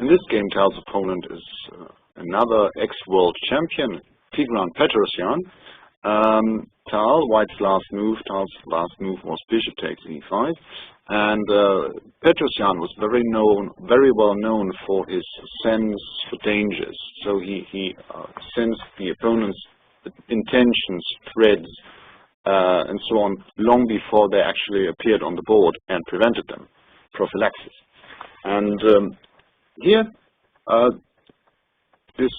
In this game, Tal's opponent is another ex-world champion, Petrosian. Tal's last move was bishop takes e5, and Petrosian was very well known for his sense for dangers. So he sensed the opponent's intentions, threats, and so on, long before they actually appeared on the board and prevented them. Prophylaxis. And here, this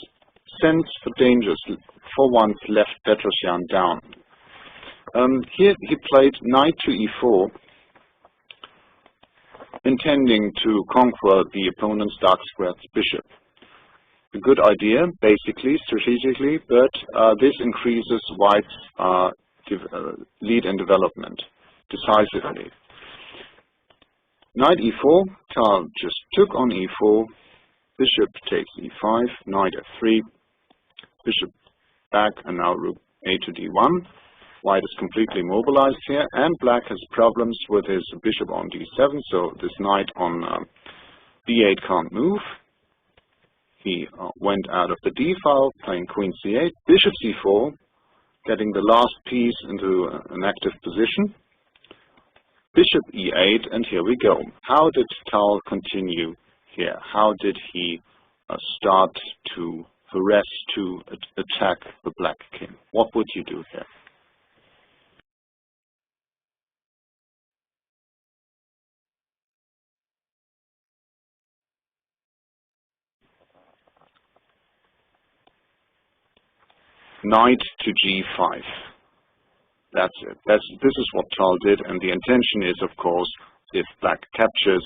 sense for dangers for once left Petrosian down. Here he played knight to e4, intending to conquer the opponent's dark squared bishop. A good idea, basically, strategically, but this increases White's lead in development decisively. Knight e4, Tal just took on e4, bishop takes e5, knight f3, bishop back, and now rook a to d1. White is completely mobilized here, and black has problems with his bishop on d7, so this knight on b8 can't move. He went out of the d file, playing queen c8, bishop c4, getting the last piece into an active position. Bishop e8, and here we go. How did Tal continue here? How did he start to harass, to attack the black king? What would you do here? Knight to g5. That's it. This is what Tal did, and the intention is, of course, if black captures,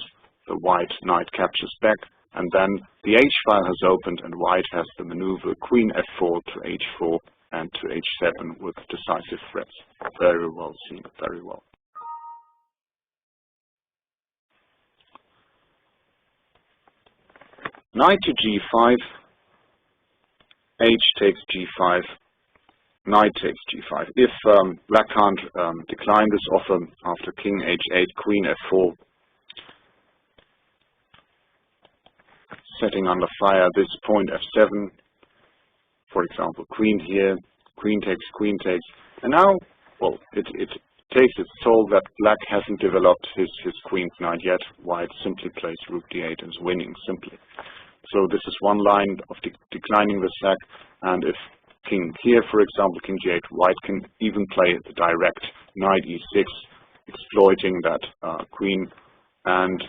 the white knight captures back, and then the h-file has opened, and white has the maneuver queen f4 to h4 and to h7 with decisive threats. Very well seen, very well. Knight to g5, h takes g5, knight takes g5. If black can't decline this offer after king h8, queen f4, setting under fire this point f7, for example, queen here, queen takes, and now, well, it takes its toll that black hasn't developed his queen's knight yet. White simply plays rook d8 and is winning simply. So this is one line of declining the sack, and if king here, for example, king g8, white can even play the direct knight e6, exploiting that queen and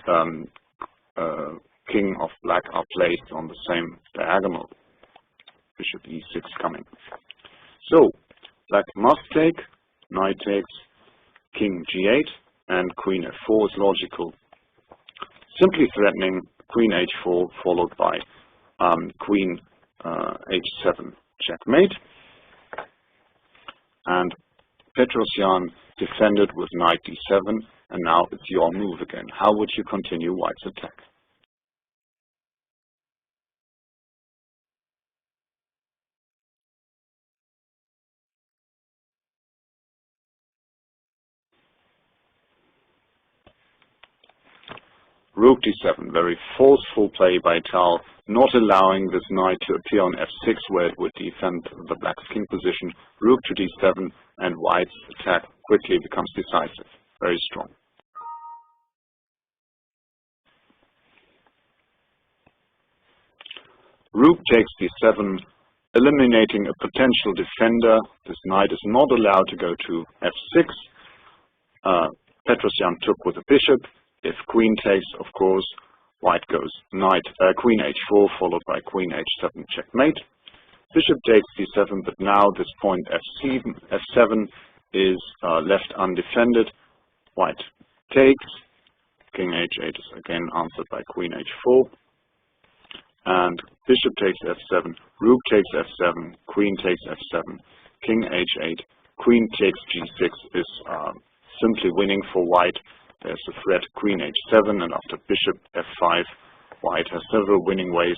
king of black are placed on the same diagonal. Bishop e6 coming. So, black must take, knight takes, king g8, and queen f4 is logical. Simply threatening queen h4 followed by queen h7 checkmate. And Petrosian defended with knight d7, and now it's your move again. How would you continue White's attack? Rook d7, very forceful play by Tal, not allowing this knight to appear on f6 where it would defend the black's king position. Rook to d7, and White's attack quickly becomes decisive. Very strong. Rook takes d7, eliminating a potential defender. This knight is not allowed to go to f6. Petrosian took with a bishop. If queen takes, of course, White goes queen h4 followed by queen h7 checkmate. Bishop takes d7, but now this point f7 is left undefended. White takes, king h8 is again answered by queen h4, and bishop takes f7, rook takes f7, queen takes f7, king h8, queen takes g6 is simply winning for White. There's a threat queen h7, and after bishop f5, White has several winning ways.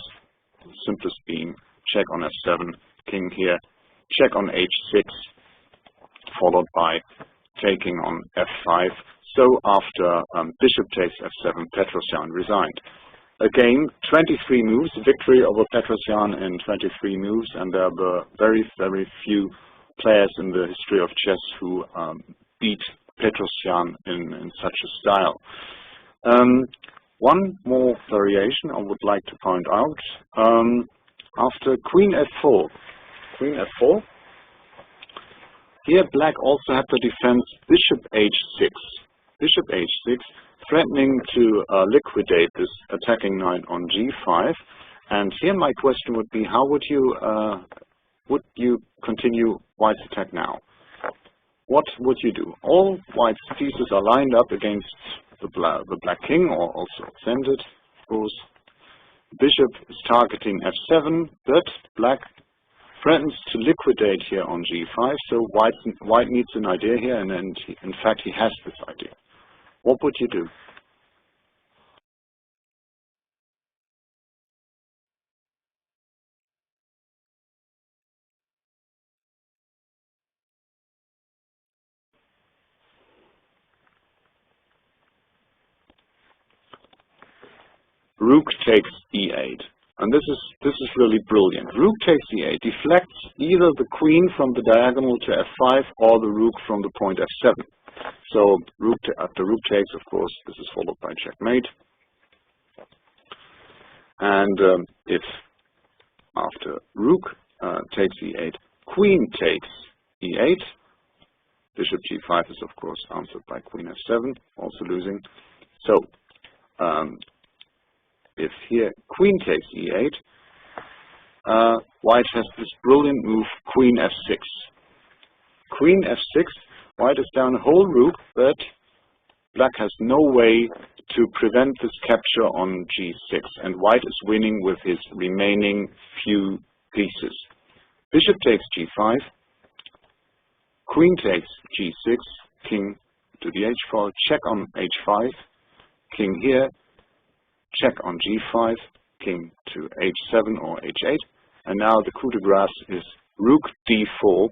The simplest being check on f7, king here, check on h6, followed by taking on f5. So after bishop takes f7, Petrosian resigned. a game, 23 moves, victory over Petrosian in 23 moves, and there were very, very few players in the history of chess who beat Petrosian in such a style. One more variation I would like to point out. After Queen F4, here Black also had to defend Bishop H6. Bishop H6, threatening to liquidate this attacking knight on G5. And here my question would be, how would you continue White's attack now? What would you do? All White's pieces are lined up against the Black king, or also extended, of course. Bishop is targeting F7, but Black threatens to liquidate here on G5, so White needs an idea here, and in fact he has this idea. What would you do? Rook takes E8, and this is really brilliant. Rook takes E8 deflects either the queen from the diagonal to F5 or the rook from the point F7. So after rook takes, of course, this is followed by checkmate. And if after rook takes E8, queen takes E8, bishop G5 is of course answered by queen F7, also losing. So if here queen takes E8, White has this brilliant move, queen F6. Queen F6, White is down a whole rook, but Black has no way to prevent this capture on G6, and White is winning with his remaining few pieces. Bishop takes G5, queen takes G6, king to the H file, check on H5, king here, check on G5, king to H7 or H8, and now the coup de grace is rook D4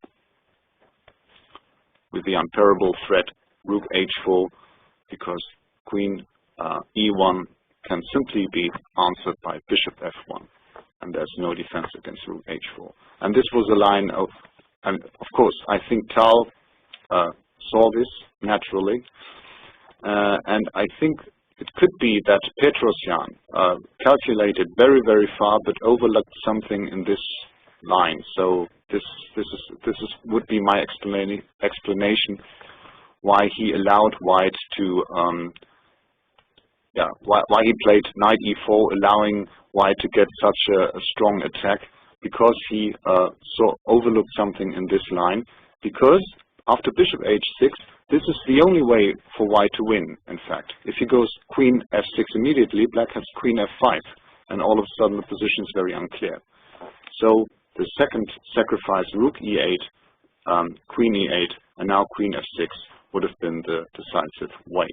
with the unparable threat rook H4, because queen E1 can simply be answered by bishop F1, and there's no defense against rook H4. And this was a line of, and of course, I think Tal saw this naturally, and I think it could be that Petrosian calculated very, very far, but overlooked something in this line. So this would be my explanation why he allowed White to why he played knight E4, allowing White to get such a strong attack, because he overlooked something in this line. Because after bishop H6, this is the only way for White to win, in fact. If he goes queen F6 immediately, Black has queen F5, and all of a sudden the position is very unclear. So the second sacrifice, rook E8, queen E8, and now queen F6, would have been the decisive way.